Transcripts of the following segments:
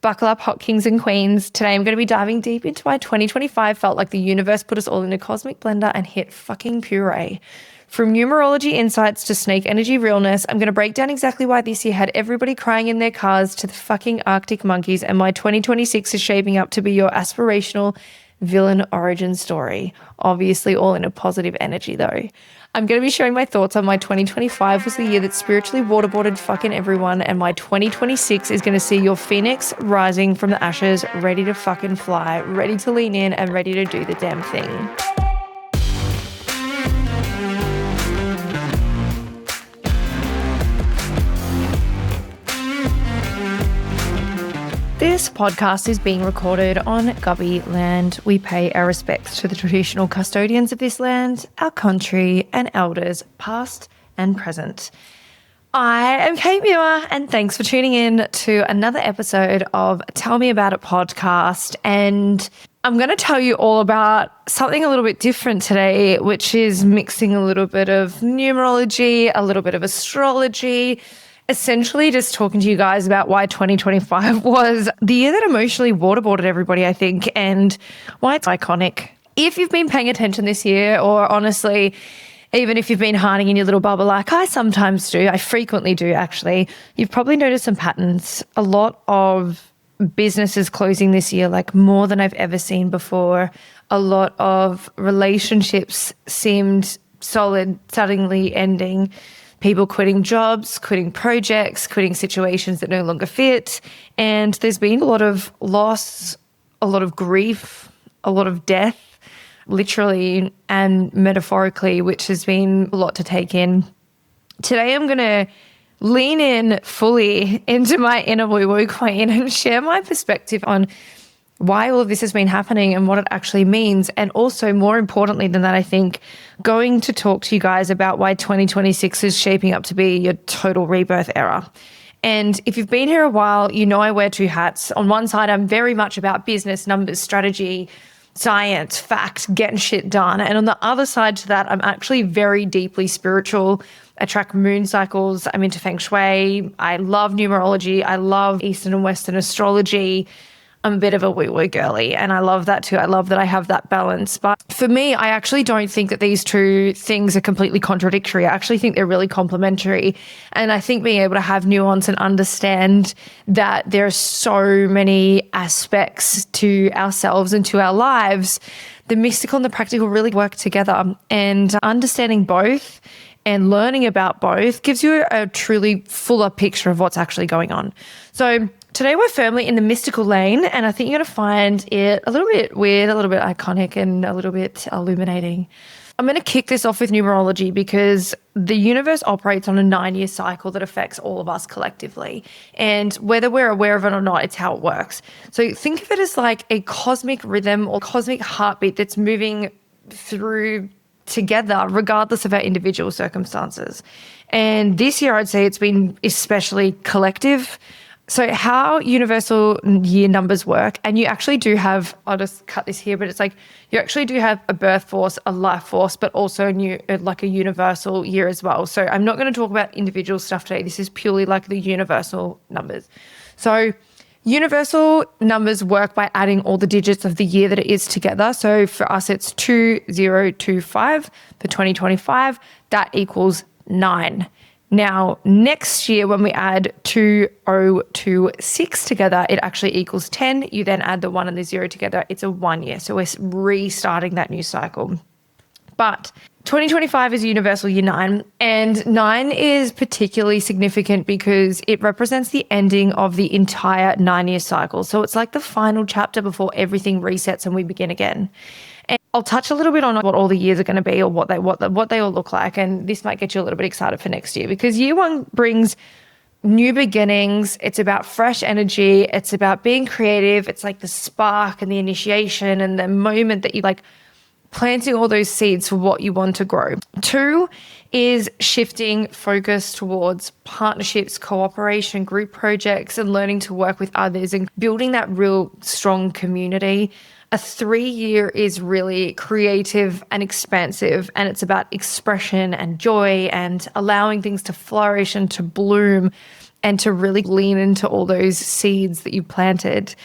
Buckle up, hot kings and queens. Today I'm going to be diving deep into why 2025 felt like the universe put us all in a cosmic blender and hit fucking puree. From numerology insights to snake energy realness, I'm going to break down exactly why this year had everybody crying in their cars to the fucking Arctic monkeys and why 2026 is shaping up to be your aspirational villain origin story. Obviously all in a positive energy though. I'm going to be sharing my thoughts on why 2025 was the year that spiritually waterboarded fucking everyone and why 2026 is going to see your phoenix rising from the ashes, ready to fucking fly, ready to lean in and ready to do the damn thing. This podcast is being recorded on Gubby land. We pay our respects to the traditional custodians of this land, our country, and elders past and present. I am Cait Muir, and thanks for tuning in to another episode of Tell Me About It podcast. And I'm going to tell you all about something a little bit different today, which is mixing a little bit of numerology, a little bit of astrology, essentially just talking to you guys about why 2025 was the year that emotionally waterboarded everybody, I think, and why it's iconic. If you've been paying attention this year, or honestly, even if you've been hiding in your little bubble like I sometimes do, I frequently do actually, you've probably noticed some patterns. A lot of businesses closing this year, like more than I've ever seen before. A lot of relationships seemed solid, suddenly ending. People quitting jobs, quitting projects, quitting situations that no longer fit. And there's been a lot of loss, a lot of grief, a lot of death, literally and metaphorically, which has been a lot to take in. Today I'm going to lean in fully into my inner woo-woo queen and share my perspective on why all of this has been happening and what it actually means. And also, more importantly than that, I think, going to talk to you guys about why 2026 is shaping up to be your total rebirth era. And if you've been here a while, you know I wear two hats. On one side, I'm very much about business, numbers, strategy, science, fact, getting shit done. And on the other side to that, I'm actually very deeply spiritual. I track moon cycles. I'm into feng shui. I love numerology. I love Eastern and Western astrology. I'm a bit of a woo-woo girly, and I love that too. I love that I have that balance. But for me, I actually don't think that these two things are completely contradictory. I actually think they're really complementary. And I think being able to have nuance and understand that there are so many aspects to ourselves and to our lives, the mystical and the practical really work together. And understanding both and learning about both gives you a truly fuller picture of what's actually going on. So today we're firmly in the mystical lane, and I think you're going to find it a little bit weird, a little bit iconic, and a little bit illuminating. I'm going to kick this off with numerology because the universe operates on a 9-year cycle that affects all of us collectively. And whether we're aware of it or not, it's how it works. So think of it as like a cosmic rhythm or cosmic heartbeat that's moving through together regardless of our individual circumstances. And this year I'd say it's been especially collective. So how universal year numbers work, and you actually do have, I'll just cut this here, but it's like you actually do have a birth force, a life force, but also like a universal year as well. So I'm not going to talk about individual stuff today. This is purely like the universal numbers. So universal numbers work by adding all the digits of the year that it is together. So for us, it's 2025 for 2025. That equals 9. Now, next year, when we add 2026 together, it actually equals 10. You then add the 1 and the 0 together. It's a 1 year. So we're restarting that new cycle. But 2025 is universal year 9, and 9 is particularly significant because it represents the ending of the entire 9-year cycle. So it's like the final chapter before everything resets and we begin again. And I'll touch a little bit on what all the years are going to be or what they all look like, and this might get you a little bit excited for next year because year 1 brings new beginnings. It's about fresh energy. It's about being creative. It's like the spark and the initiation and the moment that you like planting all those seeds for what you want to grow. 2 is shifting focus towards partnerships, cooperation, group projects, and learning to work with others and building that real strong community. A 3-year is really creative and expansive, and it's about expression and joy and allowing things to flourish and to bloom and to really lean into all those seeds that you planted.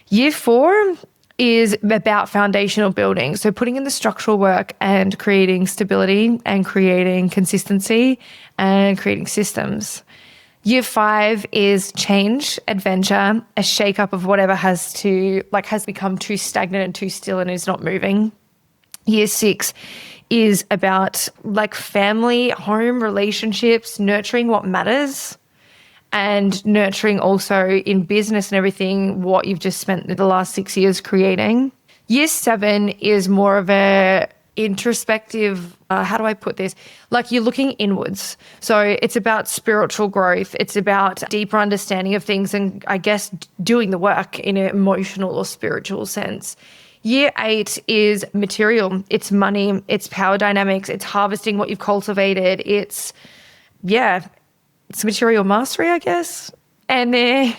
Year 4 is about foundational building. So putting in the structural work and creating stability and creating consistency and creating systems. Year 5 is change, adventure, a shake-up of whatever has become too stagnant and too still and is not moving. Year 6 is about like family, home, relationships, nurturing what matters, and nurturing also in business and everything what you've just spent the last 6 years creating. Year 7 is more of a introspective, how do I put this? Like you're looking inwards. So it's about spiritual growth. It's about deeper understanding of things and I guess doing the work in an emotional or spiritual sense. Year 8 is material. It's money. It's power dynamics. It's harvesting what you've cultivated. It's material mastery, I guess. And then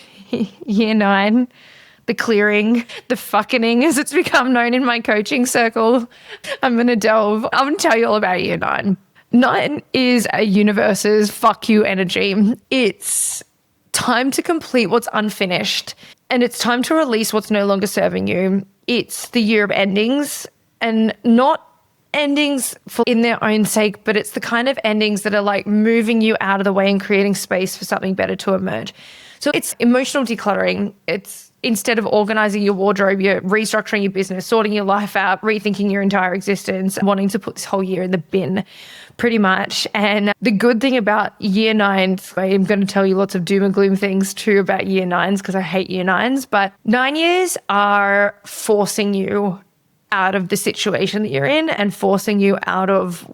year 9, the clearing, the fucking as it's become known in my coaching circle. I'm going to tell you all about year 9. 9 is a universe's fuck you energy. It's time to complete what's unfinished and it's time to release what's no longer serving you. It's the year of endings, and not endings in their own sake, but it's the kind of endings that are like moving you out of the way and creating space for something better to emerge. So it's emotional decluttering. It's instead of organizing your wardrobe, you're restructuring your business, sorting your life out, rethinking your entire existence, wanting to put this whole year in the bin pretty much. And the good thing about year 9s, I'm going to tell you lots of doom and gloom things too about year 9s because I hate year 9s, but 9 years are forcing you out of the situation that you're in and forcing you out of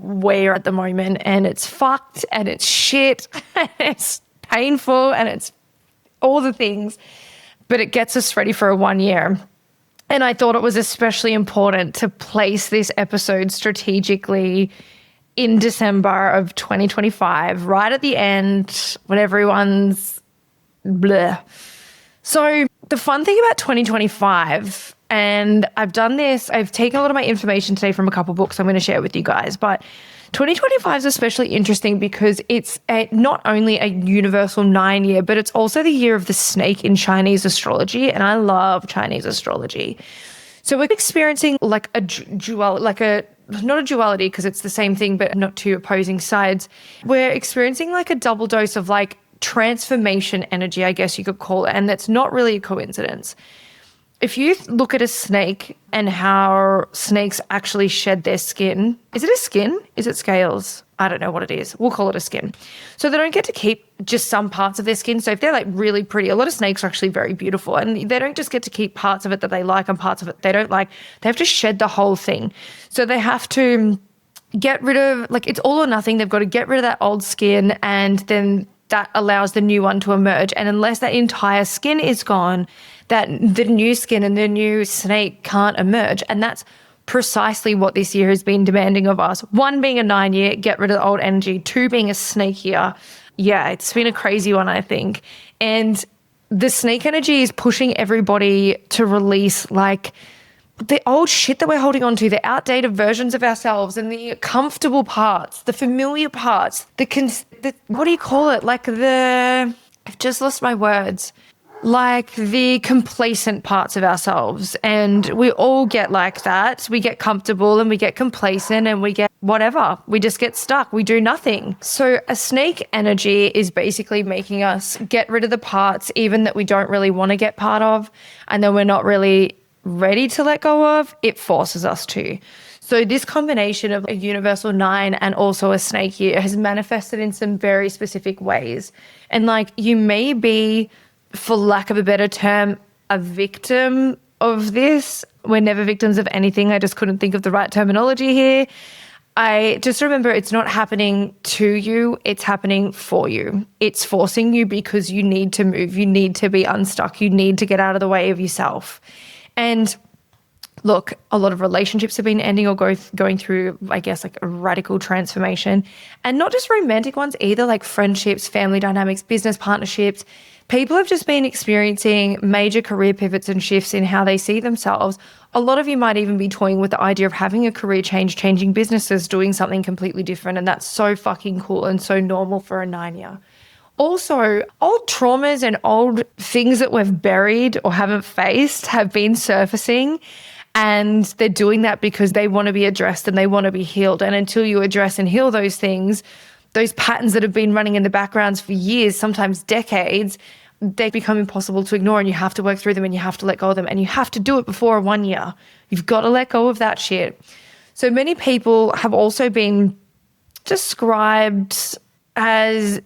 where you're at the moment. And it's fucked and it's shit and it's painful and it's all the things, but it gets us ready for a 1 year. And I thought it was especially important to place this episode strategically in December of 2025, right at the end when everyone's bleh. So the fun thing about 2025, and I've done this, I've taken a lot of my information today from a couple books I'm going to share with you guys, but 2025 is especially interesting because it's not only a universal 9 year, but it's also the year of the snake in Chinese astrology. And I love Chinese astrology. So we're experiencing like not a duality because it's the same thing, but not two opposing sides. We're experiencing like a double dose of like transformation energy, I guess you could call it. And that's not really a coincidence. If you look at a snake and how snakes actually shed their skin, is it a skin? Is it scales? I don't know what it is. We'll call it a skin. So they don't get to keep just some parts of their skin. So if they're like really pretty, a lot of snakes are actually very beautiful and they don't just get to keep parts of it that they like and parts of it they don't like. They have to shed the whole thing. So they have to get rid of, like it's all or nothing. They've got to get rid of that old skin and then that allows the new one to emerge. And unless that entire skin is gone, that the new skin and the new snake can't emerge. And that's precisely what this year has been demanding of us. 1, being a 9 year, get rid of the old energy. 2, being a snake year. Yeah, it's been a crazy one, I think. And the snake energy is pushing everybody to release like the old shit that we're holding on to, the outdated versions of ourselves and the comfortable parts, the familiar parts, what do you call it? I've just lost my words. Like the complacent parts of ourselves. And we all get like that. We get comfortable and we get complacent and we get whatever. We just get stuck. We do nothing. So a snake energy is basically making us get rid of the parts even that we don't really want to get part of and then we're not really ready to let go of. It forces us to. So this combination of a universal 9 and also a snake year has manifested in some very specific ways. And like you may be, for lack of a better term, a victim of this. We're never victims of anything. I just couldn't think of the right terminology here. I just remember it's not happening to you. It's happening for you. It's forcing you because you need to move. You need to be unstuck. You need to get out of the way of yourself. And look, a lot of relationships have been ending or going through, I guess, like a radical transformation. And not just romantic ones either, like friendships, family dynamics, business partnerships. People have just been experiencing major career pivots and shifts in how they see themselves. A lot of you might even be toying with the idea of having a career change, changing businesses, doing something completely different. And that's so fucking cool and so normal for a 9 year. Also, old traumas and old things that we've buried or haven't faced have been surfacing, and they're doing that because they want to be addressed and they want to be healed. And until you address and heal those things, those patterns that have been running in the backgrounds for years, sometimes decades, they become impossible to ignore, and you have to work through them and you have to let go of them, and you have to do it before 1 year. You've got to let go of that shit. So many people have also been described as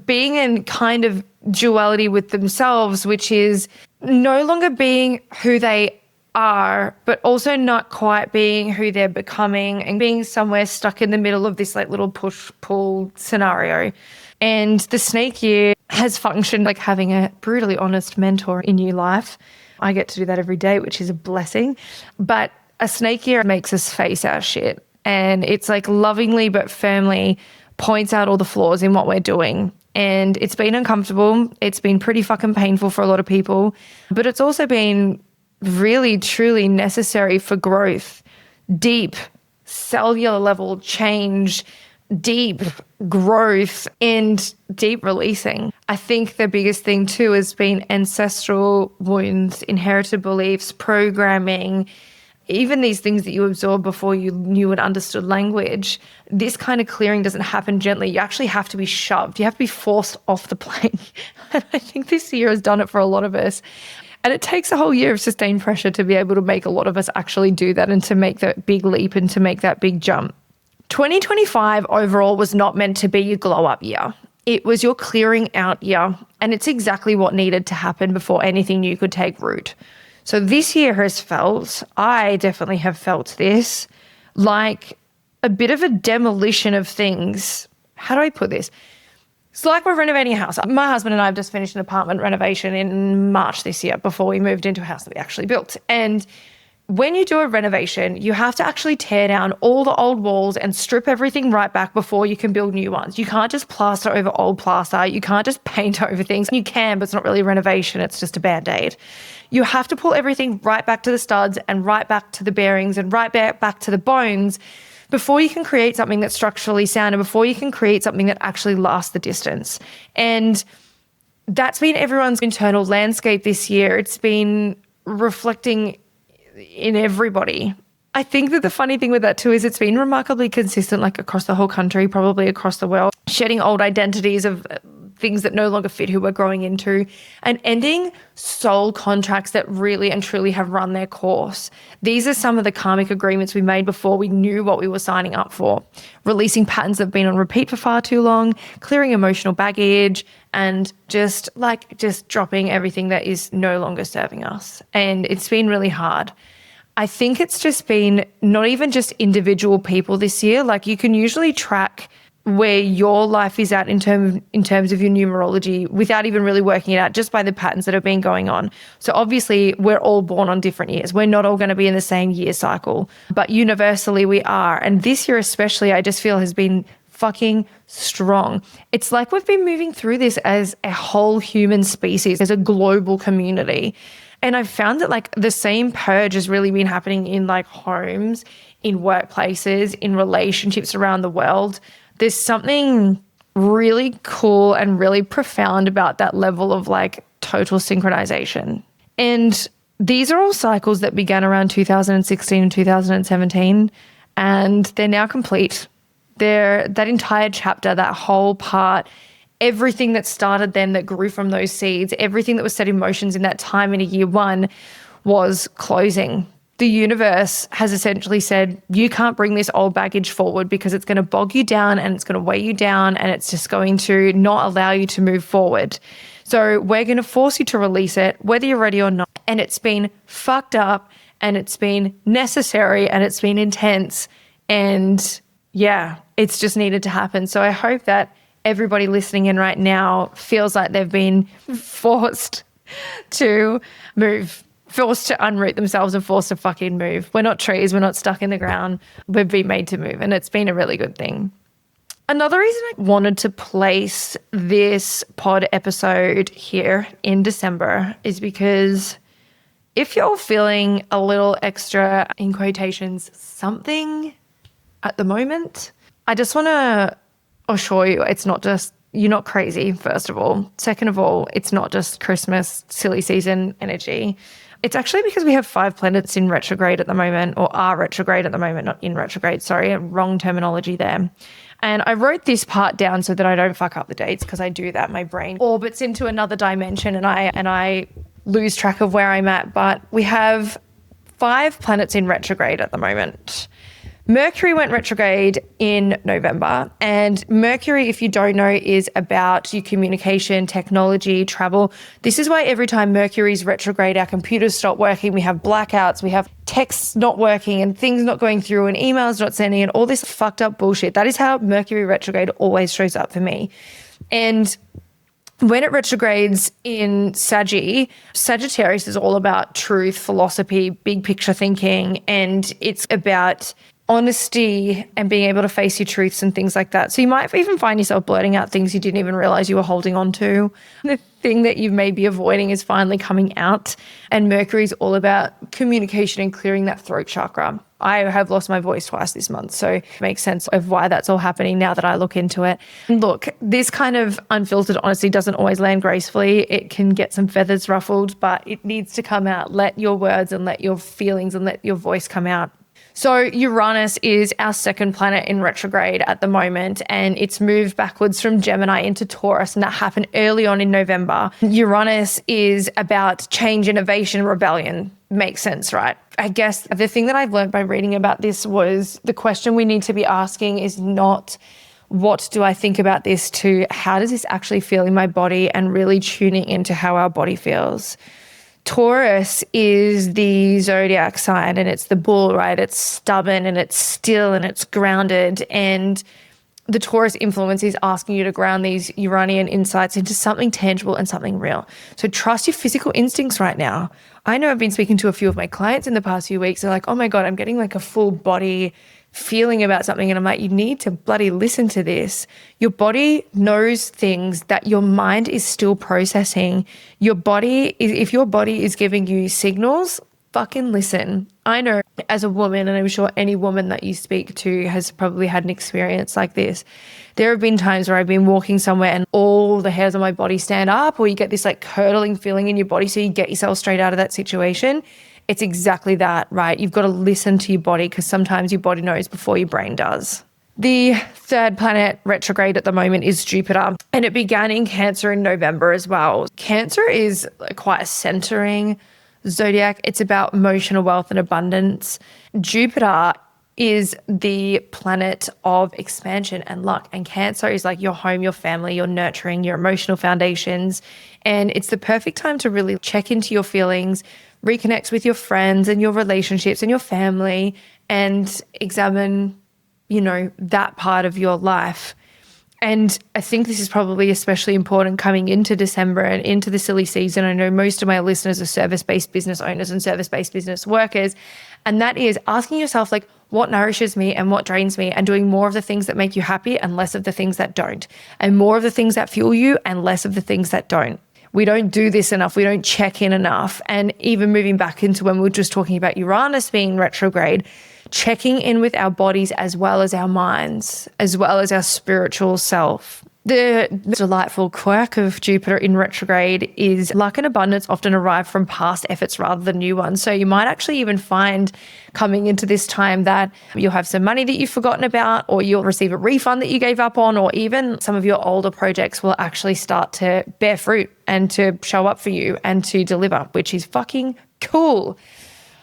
being in kind of duality with themselves, which is no longer being who they are, but also not quite being who they're becoming, and being somewhere stuck in the middle of this like little push-pull scenario. And the snake year has functioned like having a brutally honest mentor in your life. I get to do that every day, which is a blessing. But a snake year makes us face our shit. And it's like lovingly but firmly points out all the flaws in what we're doing. And it's been uncomfortable. It's been pretty fucking painful for a lot of people. But it's also been really, truly necessary for growth, deep cellular level change, deep growth, and deep releasing. I think the biggest thing too has been ancestral wounds, inherited beliefs, programming, even these things that you absorbed before you knew and understood language. This kind of clearing doesn't happen gently. You actually have to be shoved. You have to be forced off the plane. And I think this year has done it for a lot of us. And it takes a whole year of sustained pressure to be able to make a lot of us actually do that and to make that big leap and to make that big jump. 2025 overall was not meant to be your glow up year. It was your clearing out year. And it's exactly what needed to happen before anything new could take root. So this year has felt, I definitely have felt this, like a bit of a demolition of things. How do I put this? It's like we're renovating a house. My husband and I have just finished an apartment renovation in March this year before we moved into a house that we actually built. And when you do a renovation, you have to actually tear down all the old walls and strip everything right back before you can build new ones. You can't just plaster over old plaster. You can't just paint over things. You can, but it's not really a renovation. It's just a Band-Aid. You have to pull everything right back to the studs and right back to the bearings and right back to the bones before you can create something that's structurally sound and before you can create something that actually lasts the distance. And that's been everyone's internal landscape this year. It's been reflecting in everybody. I think that the funny thing with that too is it's been remarkably consistent, like across the whole country, probably across the world, shedding old identities of things that no longer fit who we're growing into, and ending soul contracts that really and truly have run their course. These are some of the karmic agreements we made before we knew what we were signing up for. Releasing patterns that have been on repeat for far too long, clearing emotional baggage, and just dropping everything that is no longer serving us. And it's been really hard. I think it's just been not even just individual people this year. Like you can usually track where your life is at in terms of your numerology without even really working it out, just by the patterns that have been going on. So obviously we're all born on different years. We're not all going to be in the same year cycle, but universally we are. And this year especially, I just feel has been fucking strong. It's like we've been moving through this as a whole human species, as a global community. And I've found that like the same purge has really been happening in like homes, in workplaces, in relationships around the world. There's something really cool and really profound about that level of like total synchronization. And these are all cycles that began around 2016 and 2017, and they're now complete. That entire chapter, that whole part, everything that started then that grew from those seeds, everything that was set in motions in that time in a year one was closing. The universe has essentially said, you can't bring this old baggage forward because it's going to bog you down and it's going to weigh you down and it's just going to not allow you to move forward. So we're going to force you to release it, whether you're ready or not. And it's been fucked up and it's been necessary and it's been intense. And yeah, it's just needed to happen. So I hope that everybody listening in right now feels like they've been forced to move, forced to unroot themselves and forced to fucking move. We're not trees. We're not stuck in the ground. We've been made to move, and it's been a really good thing. Another reason I wanted to place this pod episode here in December is because if you're feeling a little extra, in quotations, something at the moment, I just want to assure you it's not just you're not crazy, first of all. Second of all, it's not just Christmas, silly season energy. It's actually because we have 5 planets in retrograde at the moment, or are retrograde at the moment, not in retrograde, sorry, wrong terminology there. And I wrote this part down so that I don't fuck up the dates, because I do that. My brain orbits into another dimension and I lose track of where I'm at. But we have 5 planets in retrograde at the moment. Mercury went retrograde in November, and Mercury, if you don't know, is about your communication, technology, travel. This is why every time Mercury's retrograde, our computers stop working, we have blackouts, we have texts not working and things not going through and emails not sending and all this fucked up bullshit. That is how Mercury retrograde always shows up for me. And when it retrogrades in Sagittarius is all about truth, philosophy, big picture thinking, and it's about honesty and being able to face your truths and things like that. So you might even find yourself blurting out things you didn't even realize you were holding on to. The thing that you may be avoiding is finally coming out. And Mercury's all about communication and clearing that throat chakra. I have lost my voice twice this month, so it makes sense of why that's all happening now that I look into it. And look, this kind of unfiltered honesty doesn't always land gracefully. It can get some feathers ruffled, but it needs to come out. Let your words and let your feelings and let your voice come out. So Uranus is our 2nd planet in retrograde at the moment, and it's moved backwards from Gemini into Taurus, and that happened early on in November. Uranus is about change, innovation, rebellion. Makes sense, right? I guess the thing that I've learned by reading about this was the question we need to be asking is not what do I think about this, to how does this actually feel in my body, and really tuning into how our body feels. Taurus is the zodiac sign, and it's the bull, right? It's stubborn and it's still and it's grounded. And the Taurus influence is asking you to ground these Uranian insights into something tangible and something real. So trust your physical instincts right now. I know I've been speaking to a few of my clients in the past few weeks. They're like, oh my God, I'm getting like a full body feeling about something. And I'm like, you need to bloody listen to this. Your body knows things that your mind is still processing. If your body is giving you signals, fucking listen. I know as a woman, and I'm sure any woman that you speak to has probably had an experience like this. There have been times where I've been walking somewhere and all the hairs on my body stand up, or you get this like curdling feeling in your body, so you get yourself straight out of that situation. It's exactly that, right? You've got to listen to your body, because sometimes your body knows before your brain does. The 3rd planet retrograde at the moment is Jupiter, and it began in Cancer in November as well. Cancer is quite a centering zodiac. It's about emotional wealth and abundance. Jupiter is the planet of expansion and luck, and Cancer is like your home, your family, your nurturing, your emotional foundations. And it's the perfect time to really check into your feelings, reconnect with your friends and your relationships and your family, and examine, that part of your life. And I think this is probably especially important coming into December and into the silly season. I know most of my listeners are service-based business owners and service-based business workers. And that is asking yourself, like, what nourishes me and what drains me, and doing more of the things that make you happy and less of the things that don't, and more of the things that fuel you and less of the things that don't. We don't do this enough. We don't check in enough. And even moving back into when we were just talking about Uranus being retrograde, checking in with our bodies as well as our minds, as well as our spiritual self. The delightful quirk of Jupiter in retrograde is luck and abundance often arrive from past efforts rather than new ones. So you might actually even find coming into this time that you'll have some money that you've forgotten about, or you'll receive a refund that you gave up on, or even some of your older projects will actually start to bear fruit and to show up for you and to deliver, which is fucking cool.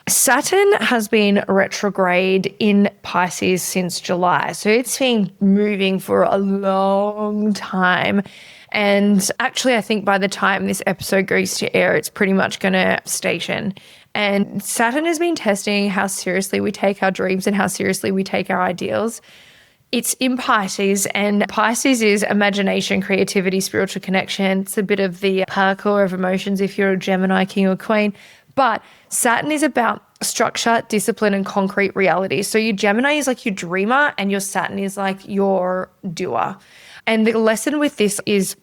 Saturn has been retrograde in Pisces since July. So it's been moving for a long time. And actually, I think by the time this episode goes to air, it's pretty much going to station. And Saturn has been testing how seriously we take our dreams and how seriously we take our ideals. It's in Pisces, and Pisces is imagination, creativity, spiritual connection. It's a bit of the parkour of emotions if you're a Gemini king or queen. But Saturn is about structure, discipline, and concrete reality. So your Gemini is like your dreamer, and your Saturn is like your doer. And the lesson with this is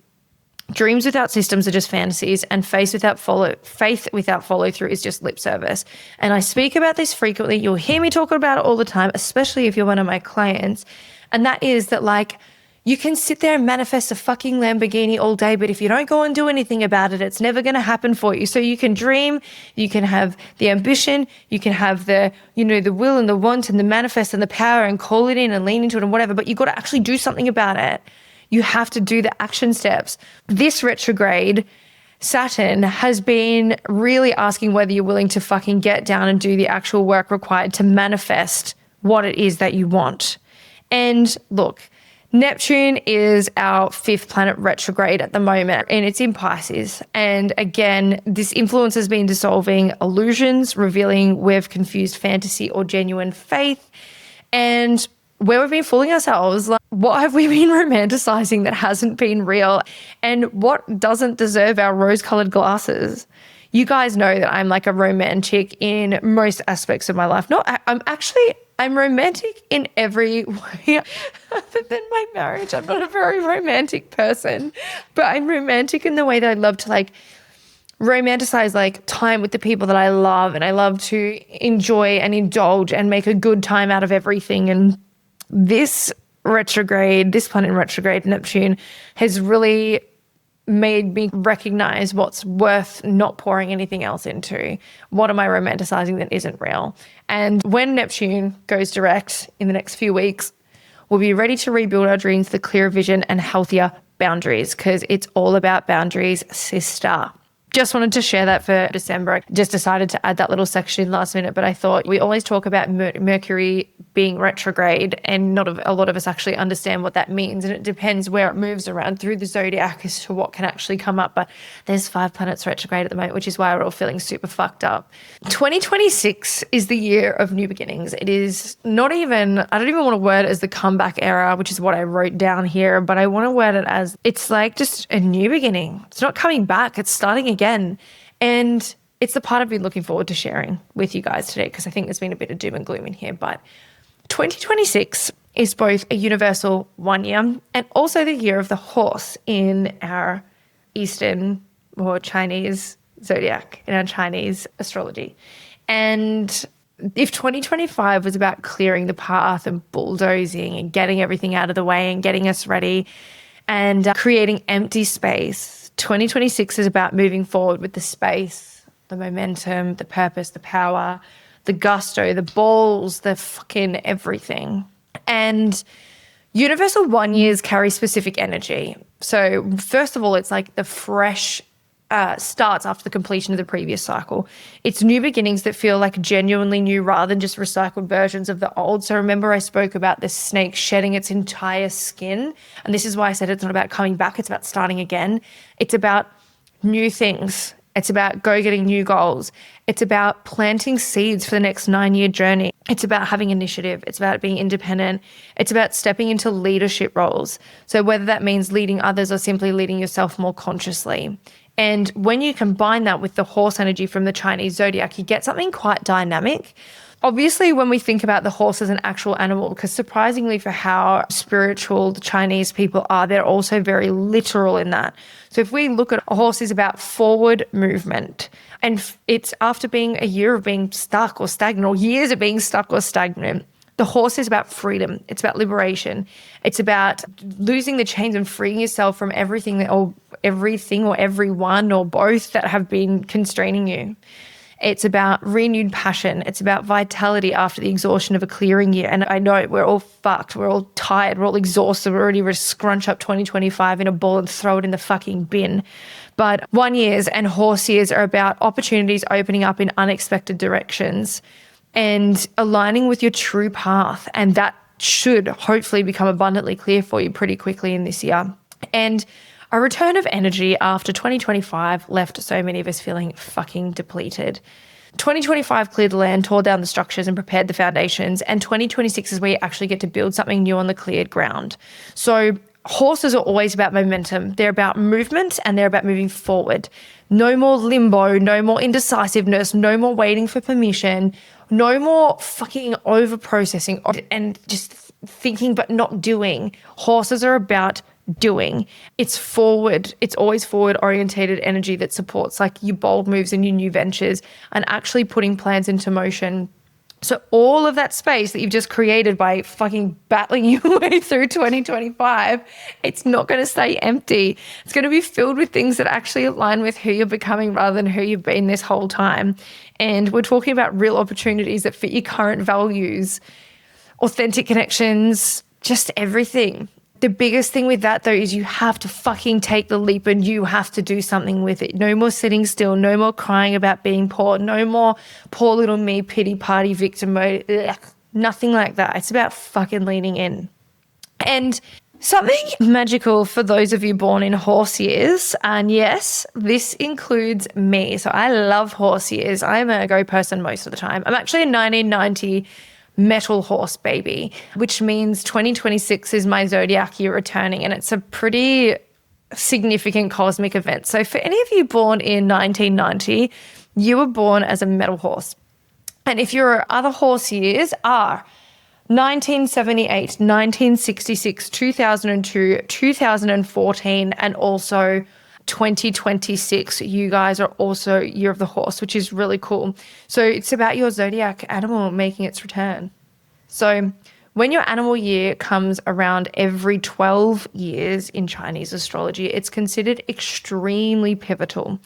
dreams without systems are just fantasies, and faith without follow through is just lip service. And I speak about this frequently. You'll hear me talk about it all the time, especially if you're one of my clients. And that is that, like, You can sit there and manifest a fucking Lamborghini all day, but if you don't go and do anything about it, it's never going to happen for you. So you can dream, you can have the ambition, you can have the, the will and the want and the manifest and the power and call it in and lean into it and whatever, but you got to actually do something about it. You have to do the action steps. This retrograde, Saturn has been really asking whether you're willing to fucking get down and do the actual work required to manifest what it is that you want. And look, Neptune is our 5th planet retrograde at the moment, and it's in Pisces. And again, this influence has been dissolving illusions, revealing we've confused fantasy or genuine faith. And where we've been fooling ourselves, like, what have we been romanticizing that hasn't been real? And what doesn't deserve our rose-colored glasses? You guys know that I'm like a romantic in most aspects of my life. I'm romantic in every way other than my marriage. I'm not a very romantic person, but I'm romantic in the way that I love to like romanticize like time with the people that I love, and I love to enjoy and indulge and make a good time out of everything. And this planet in retrograde, Neptune, has really made me recognize what's worth not pouring anything else into. What am I romanticizing that isn't real? And when Neptune goes direct in the next few weeks, we'll be ready to rebuild our dreams with clearer vision and healthier boundaries, because it's all about boundaries, sister. Just wanted to share that for December. I just decided to add that little section in last minute, but I thought we always talk about Mercury being retrograde, and not a lot of us actually understand what that means. And it depends where it moves around through the zodiac as to what can actually come up. But there's 5 planets retrograde at the moment, which is why we're all feeling super fucked up. 2026 is the year of new beginnings. It is I don't even want to word it as the comeback era, which is what I wrote down here, but I want to word it as it's like just a new beginning. It's not coming back. It's starting again. And it's the part I've been looking forward to sharing with you guys today, because I think there's been a bit of doom and gloom in here. But 2026 is both a universal 1 year and also the year of the horse in our Eastern or Chinese zodiac, in our Chinese astrology. And if 2025 was about clearing the path and bulldozing and getting everything out of the way and getting us ready and creating empty space, 2026 is about moving forward with the space, the momentum, the purpose, the power, the gusto, the balls, the fucking everything. And universal 1 years carry specific energy. So first of all, it's like the fresh starts after the completion of the previous cycle. It's new beginnings that feel like genuinely new rather than just recycled versions of the old. So remember I spoke about this snake shedding its entire skin. And this is why I said it's not about coming back. It's about starting again. It's about new things. It's about getting new goals. It's about planting seeds for the next 9-year journey. It's about having initiative. It's about being independent. It's about stepping into leadership roles. So whether that means leading others or simply leading yourself more consciously. And when you combine that with the horse energy from the Chinese zodiac, you get something quite dynamic. Obviously, when we think about the horse as an actual animal, because surprisingly for how spiritual the Chinese people are, they're also very literal in that. So if we look at a horse is about forward movement, and it's after being a year of being stuck or stagnant, or years of being stuck or stagnant, the horse is about freedom. It's about liberation. It's about losing the chains and freeing yourself from everything or everyone or both that have been constraining you. It's about renewed passion. It's about vitality after the exhaustion of a clearing year. And I know we're all fucked. We're all tired. We're all exhausted. We're ready to scrunch up 2025 in a ball and throw it in the fucking bin. But 1 years and horse years are about opportunities opening up in unexpected directions and aligning with your true path. And that should hopefully become abundantly clear for you pretty quickly in this year. And a return of energy after 2025 left so many of us feeling fucking depleted. 2025 cleared the land, tore down the structures and prepared the foundations. And 2026 is where you actually get to build something new on the cleared ground. So horses are always about momentum. They're about movement and they're about moving forward. No more limbo, no more indecisiveness, no more waiting for permission, no more fucking over processing and just thinking but not doing. Horses are about doing. It's forward. It's always forward orientated energy that supports like your bold moves and your new ventures and actually putting plans into motion So all of that space that you've just created by fucking battling your way through 2025, it's not going to stay empty. It's going to be filled with things that actually align with who you're becoming rather than who you've been this whole time. And we're talking about real opportunities that fit your current values, authentic connections, just everything. The biggest thing with that, though, is you have to fucking take the leap and you have to do something with it. No more sitting still. No more crying about being poor. No more poor little me, pity party, victim mode. Ugh. Nothing like that. It's about fucking leaning in. And something magical for those of you born in horse years. And yes, this includes me. So I love horse years. I'm a go person most of the time. I'm actually a 1990 metal horse baby, which means 2026 is my zodiac year returning, and it's a pretty significant cosmic event. So for any of you born in 1990, you were born as a metal horse. And if your other horse years are 1978, 1966, 2002, 2014, and also 2026, you guys are also year of the horse, which is really cool. So it's about your zodiac animal making its return. So when your animal year comes around every 12 years in Chinese astrology, it's considered extremely pivotal.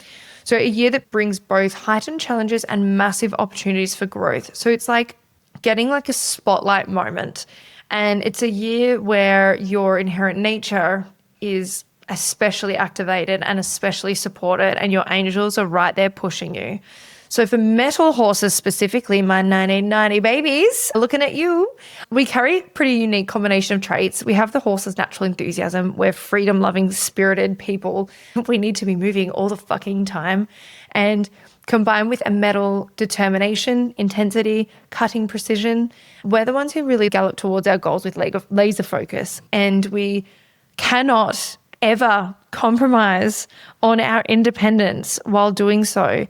So a year that brings both heightened challenges and massive opportunities for growth. So it's like getting like a spotlight moment. And it's a year where your inherent nature is especially activated and especially supported, and your angels are right there pushing you. So for metal horses specifically, my 1990 babies, looking at you, we carry a pretty unique combination of traits. We have the horse's natural enthusiasm. We're freedom-loving, spirited people. We need to be moving all the fucking time. And combined with a metal determination, intensity, cutting precision, we're the ones who really gallop towards our goals with laser focus. And we cannot ever compromise on our independence while doing so.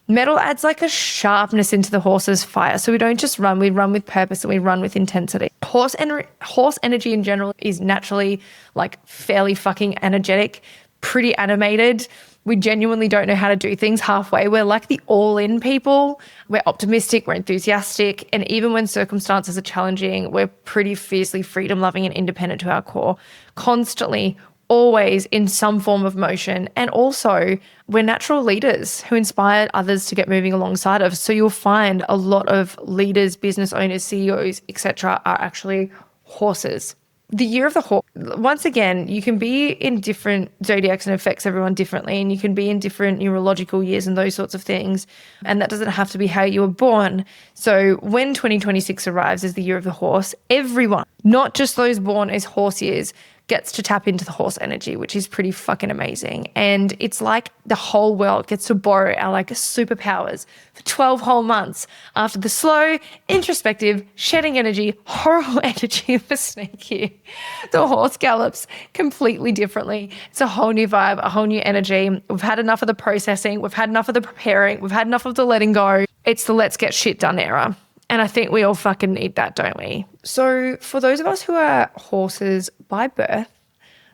Metal adds like a sharpness into the horse's fire. So we don't just run, we run with purpose and we run with intensity. Horse energy in general is naturally like fairly fucking energetic, pretty animated. We genuinely don't know how to do things halfway. We're like the all-in people. We're optimistic, we're enthusiastic, and even when circumstances are challenging, we're pretty fiercely freedom-loving and independent to our core, constantly always in some form of motion. And also we're natural leaders who inspire others to get moving alongside us. So you'll find a lot of leaders, business owners, CEOs, etc. are actually horses. The year of the horse, once again, you can be in different zodiacs and affects everyone differently, and you can be in different neurological years and those sorts of things. And that doesn't have to be how you were born. So when 2026 arrives as the year of the horse, everyone, not just those born as horse years, gets to tap into the horse energy, which is pretty fucking amazing. And it's like the whole world gets to borrow our like superpowers for 12 whole months after the slow, introspective, shedding energy, horrible energy of a snake year. The horse gallops completely differently. It's a whole new vibe, a whole new energy. We've had enough of the processing. We've had enough of the preparing. We've had enough of the letting go. It's the let's get shit done era. And I think we all fucking need that, don't we? So for those of us who are horses by birth,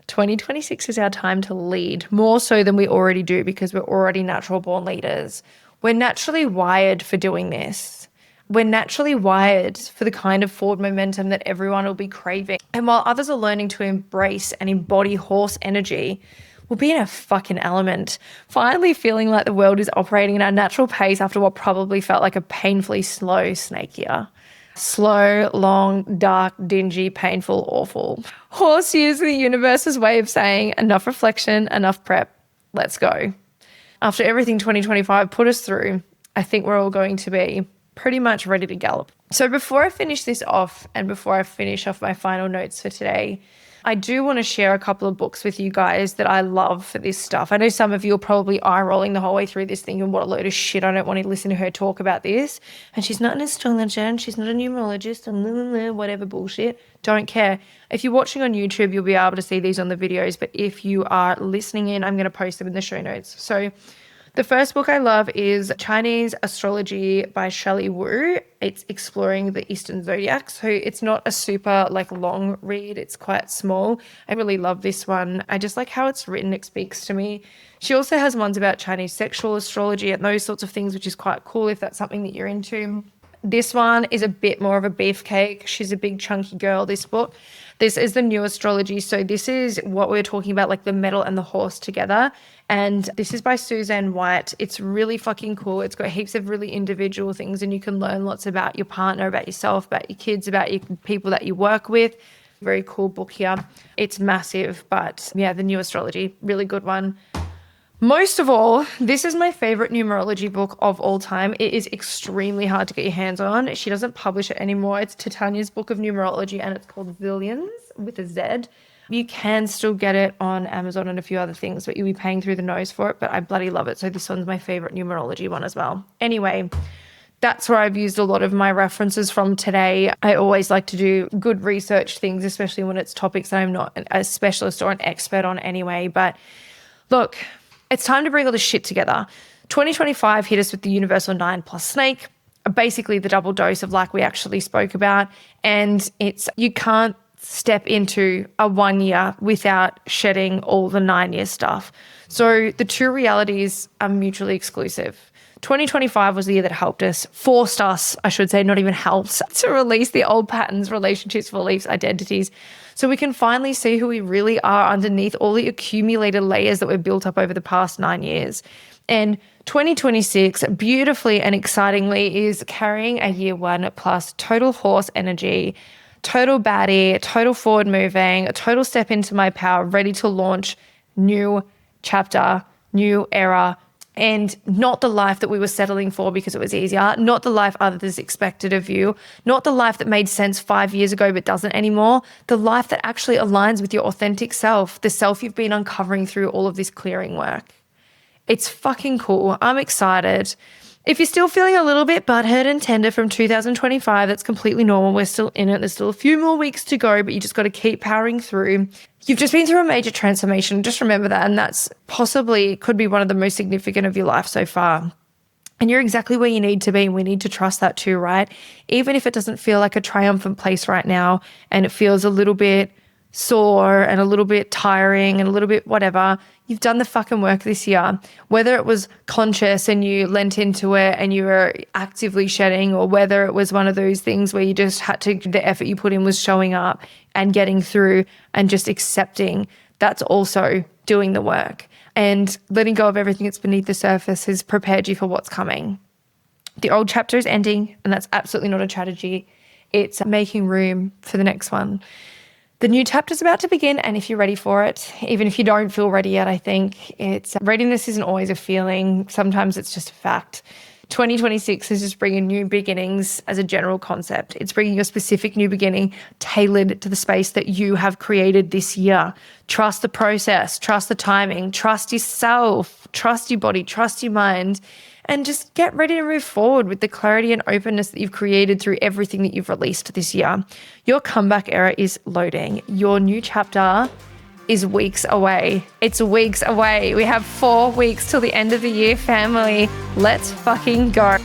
2026 is our time to lead, more so than we already do because we're already natural born leaders. We're naturally wired for doing this. We're naturally wired for the kind of forward momentum that everyone will be craving. And while others are learning to embrace and embody horse energy, we'll be in a fucking element, finally feeling like the world is operating at our natural pace after what probably felt like a painfully slow snake year. Slow, long, dark, dingy, painful, awful. Horse years are the universe's way of saying enough reflection, enough prep, let's go. After everything 2025 put us through, I think we're all going to be pretty much ready to gallop. So before I finish this off and before I finish off my final notes for today, I do want to share a couple of books with you guys that I love for this stuff. I know some of you are probably eye-rolling the whole way through this thinking, what a load of shit, I don't want to listen to her talk about this. And she's not an astrologer and she's not a numerologist and whatever bullshit. Don't care. If you're watching on YouTube, you'll be able to see these on the videos. But if you are listening in, I'm going to post them in the show notes. So the first book I love is Chinese Astrology by Shelley Wu. It's exploring the Eastern Zodiac. So it's not a super long read. It's quite small. I really love this one. I just like how it's written. It speaks to me. She also has ones about Chinese sexual astrology and those sorts of things, which is quite cool if that's something that you're into. This one is a bit more of a beefcake. She's a big chunky girl, this book. This is the New Astrology. So this is what we're talking about, like the metal and the horse together. And this is by Suzanne White. It's really fucking cool. It's got heaps of really individual things, and you can learn lots about your partner, about yourself, about your kids, about your people that you work with. Very cool book here. It's massive, but yeah, the New Astrology, really good one. Most of all, this is my favorite numerology book of all time. It is extremely hard to get your hands on. She doesn't publish it anymore. It's Titania's Book of Numerology, and it's called Zillions with a Z. You can still get it on Amazon and a few other things, but you'll be paying through the nose for it. But I bloody love it. So this one's my favorite numerology one as well. Anyway, that's where I've used a lot of my references from today. I always like to do good research things, especially when it's topics that I'm not a specialist or an expert on anyway. But look, it's time to bring all this shit together. 2025 hit us with the universal 9+ snake, basically the double dose of like we actually spoke about. And you can't step into a 1 year without shedding all the 9 year stuff. So the two realities are mutually exclusive. 2025 was the year that forced us, I should say, not even helped, to release the old patterns, relationships, beliefs, identities, so we can finally see who we really are underneath all the accumulated layers that we've built up over the past 9 years. And 2026, beautifully and excitingly, is carrying a year 1+ total horse energy, total baddie, total forward moving, a total step into my power, ready to launch new chapter, new era, and not the life that we were settling for because it was easier, not the life others expected of you, not the life that made sense 5 years ago but doesn't anymore, the life that actually aligns with your authentic self, the self you've been uncovering through all of this clearing work. It's fucking cool. I'm excited. If you're still feeling a little bit butthurt and tender from 2025, that's completely normal. We're still in it. There's still a few more weeks to go, but you just got to keep powering through. You've just been through a major transformation. Just remember that. And that's possibly could be one of the most significant of your life so far. And you're exactly where you need to be. And we need to trust that too, right? Even if it doesn't feel like a triumphant place right now and it feels a little bit sore and a little bit tiring and a little bit whatever, you've done the fucking work this year. Whether it was conscious and you lent into it and you were actively shedding, or whether it was one of those things where you just had to, the effort you put in was showing up and getting through and just accepting, that's also doing the work. And letting go of everything that's beneath the surface has prepared you for what's coming. The old chapter is ending, and that's absolutely not a tragedy. It's making room for the next one. The new chapter is about to begin, and if you're ready for it, even if you don't feel ready yet, I think readiness isn't always a feeling. Sometimes it's just a fact. 2026 is just bringing new beginnings as a general concept. It's bringing a specific new beginning tailored to the space that you have created this year. Trust the process, trust the timing, trust yourself, trust your body, trust your mind, and just get ready to move forward with the clarity and openness that you've created through everything that you've released this year. Your comeback era is loading. Your new chapter is weeks away. It's weeks away. We have 4 weeks till the end of the year, family. Let's fucking go.